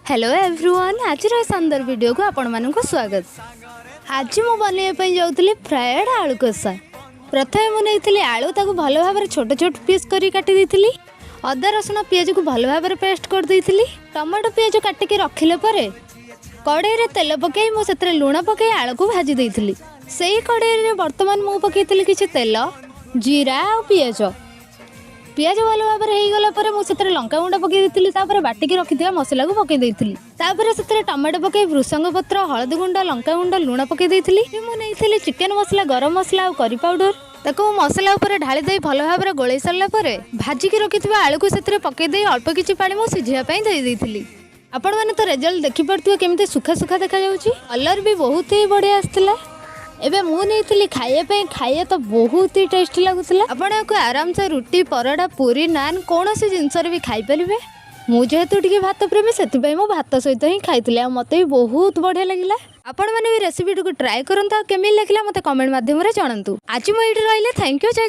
Hello everyone, आज शानदार video को आपण मानक स्वागत। आज मु बनवाई जाऊँगी फ्राएड आलू कषा। प्रथम मुझे आलू ताको भल भाव छोट छोट पीस कर काटी देती। अदा रसुण पियाज को भल भाव पेस्ट कर देती। टमाटो पियाज काटिक रखिले कड़ाई रे तेल पकई मुझे लुण पकई आलू को भाजी देती। से ही कड़ाई बर्तमान मुझे पकई किसी तेल जीरा और पियाज पियाज भल भाव होगला मुझे लंका गुंड पकई बाटिक रखी मसला को पकई से टमाटो पकई भृषंग पत्र हलदी गुंड लंका गुंड लुण पकई मुझे चिकेन मसला गरम मसला और करी पाउडर ताको मसला उपर ढाली दे भल भाव गोलई सारा भाजिक रखि आलू को पकई अल्प किसी पानी मुझे सिझाई आपण मैंने तो रिजल्ट देखिपे केमी सुखा सुखा देखा कलर भी बहुत ही बढ़िया आसला। एबे मु नहीं खाइए तो बहुत ही टेस्टी लगुला। आपण को आराम से रुटी पराठा पूरी नान कौन सी जिनस भी खाई पारे। मुझेतु टी भात प्रेमी से मो भात सहित ही खाई मत भी बहुत बढ़िया लगे। आपण मैंने भी रेसिपी को ट्राए करता केमी लगे मत कमेंट मध्यम जानतु। आज मुझे रही थैंक यू।